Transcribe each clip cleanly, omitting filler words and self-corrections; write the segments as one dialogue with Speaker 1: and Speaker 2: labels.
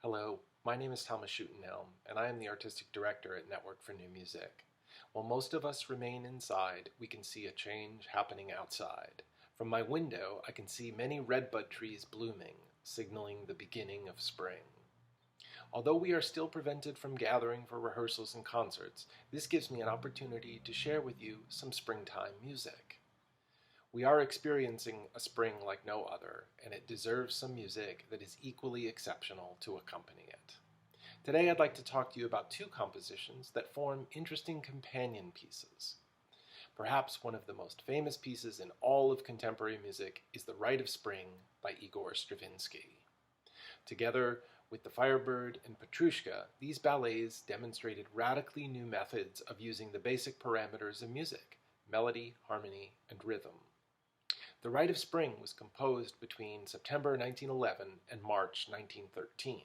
Speaker 1: Hello, my name is Thomas Schutenhelm, and I am the Artistic Director at Network for New Music. While most of us remain inside, we can see a change happening outside. From my window, I can see many redbud trees blooming, signaling the beginning of spring. Although we are still prevented from gathering for rehearsals and concerts, this gives me an opportunity to share with you some springtime music. We are experiencing a spring like no other, and it deserves some music that is equally exceptional to accompany it. Today I'd like to talk to you about two compositions that form interesting companion pieces. Perhaps one of the most famous pieces in all of contemporary music is the Rite of Spring by Igor Stravinsky. Together with the Firebird and Petrushka, these ballets demonstrated radically new methods of using the basic parameters of music: melody, harmony, and rhythm. The Rite of Spring was composed between September 1911 and March 1913.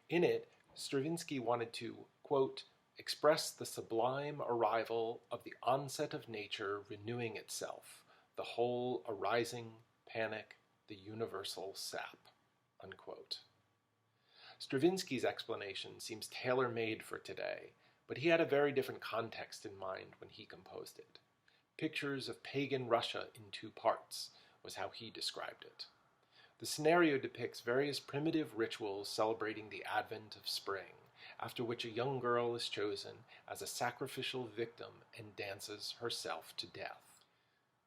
Speaker 1: In it, Stravinsky wanted to, quote, express the sublime arrival of the onset of nature renewing itself, the whole arising, panic, the universal sap, unquote. Stravinsky's explanation seems tailor-made for today, but he had a very different context in mind when he composed it. Pictures of Pagan Russia in two parts was how he described it. The scenario depicts various primitive rituals celebrating the advent of spring, after which a young girl is chosen as a sacrificial victim and dances herself to death.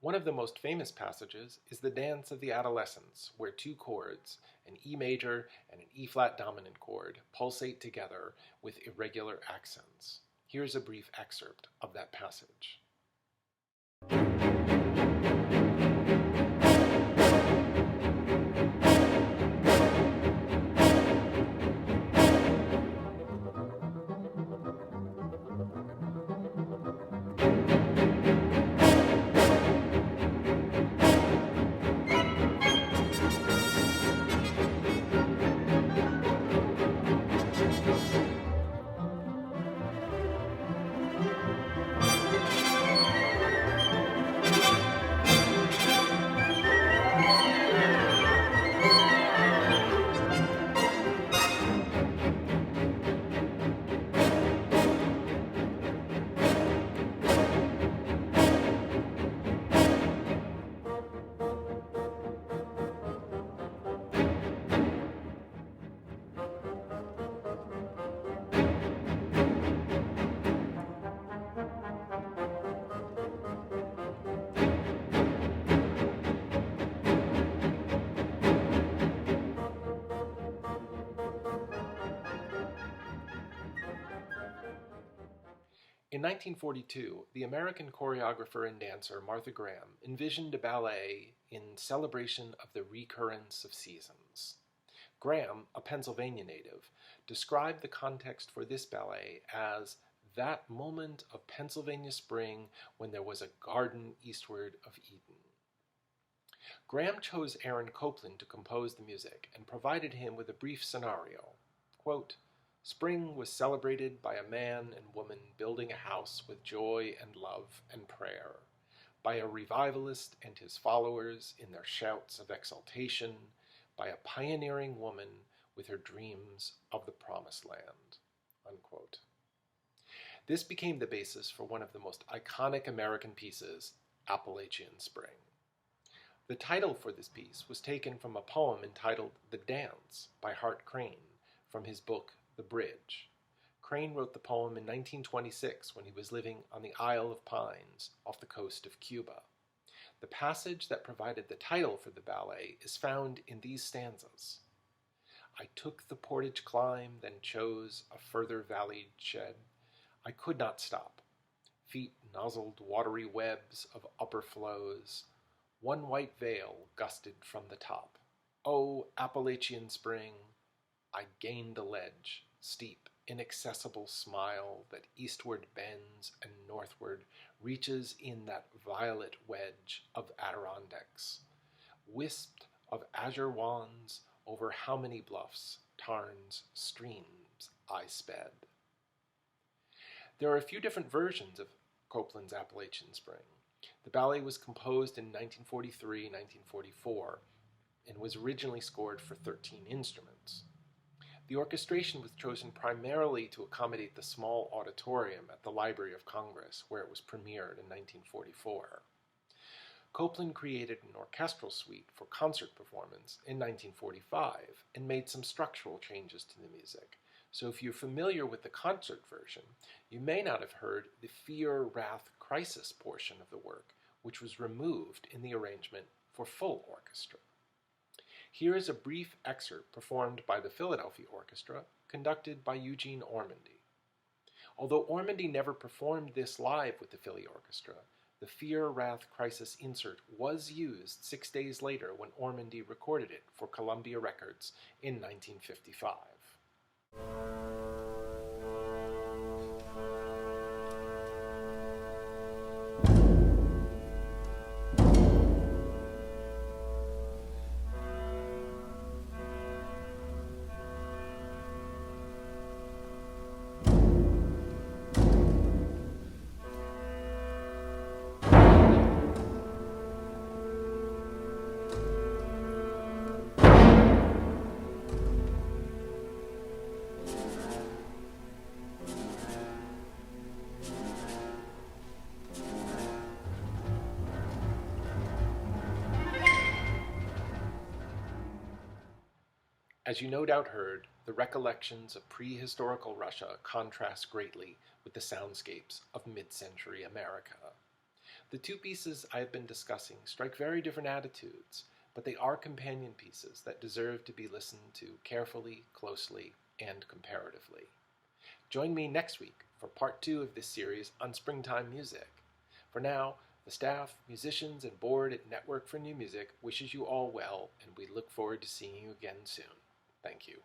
Speaker 1: One of the most famous passages is the dance of the adolescents, where two chords, an E major and an E flat dominant chord, pulsate together with irregular accents. Here's a brief excerpt of that passage. In 1942, the American choreographer and dancer Martha Graham envisioned a ballet in celebration of the recurrence of seasons. Graham, a Pennsylvania native, described the context for this ballet as that moment of Pennsylvania spring when there was a garden eastward of Eden. Graham chose Aaron Copland to compose the music and provided him with a brief scenario. Quote, spring was celebrated by a man and woman building a house with joy and love and prayer, by a revivalist and his followers in their shouts of exultation, by a pioneering woman with her dreams of the promised land, unquote. This became the basis for one of the most iconic American pieces, Appalachian Spring. The title for this piece was taken from a poem entitled The Dance by Hart Crane from his book The Bridge. Crane wrote the poem in 1926 when he was living on the Isle of Pines off the coast of Cuba. The passage that provided the title for the ballet is found in these stanzas. I took the portage climb, then chose a further valleyed shed. I could not stop. Feet nozzled watery webs of upper flows. One white veil gusted from the top. Oh, Appalachian Spring! I gained a ledge, steep, inaccessible smile that eastward bends and northward reaches in that violet wedge of Adirondacks. Wisped of azure wands over how many bluffs, tarns, streams I sped. There are a few different versions of Copland's Appalachian Spring. The ballet was composed in 1943-1944 and was originally scored for 13 instruments. The orchestration was chosen primarily to accommodate the small auditorium at the Library of Congress, where it was premiered in 1944. Copland created an orchestral suite for concert performance in 1945 and made some structural changes to the music. So if you're familiar with the concert version, you may not have heard the Fear, Wrath, Crisis portion of the work, which was removed in the arrangement for full orchestra. Here is a brief excerpt performed by the Philadelphia Orchestra, conducted by Eugene Ormandy. Although Ormandy never performed this live with the Philly Orchestra, the Fear, Wrath, Crisis insert was used 6 days later when Ormandy recorded it for Columbia Records in 1955. As you no doubt heard, the recollections of prehistorical Russia contrast greatly with the soundscapes of mid-century America. The two pieces I have been discussing strike very different attitudes, but they are companion pieces that deserve to be listened to carefully, closely, and comparatively. Join me next week for part 2 of this series on springtime music. For now, the staff, musicians, and board at Network for New Music wishes you all well, and we look forward to seeing you again soon. Thank you.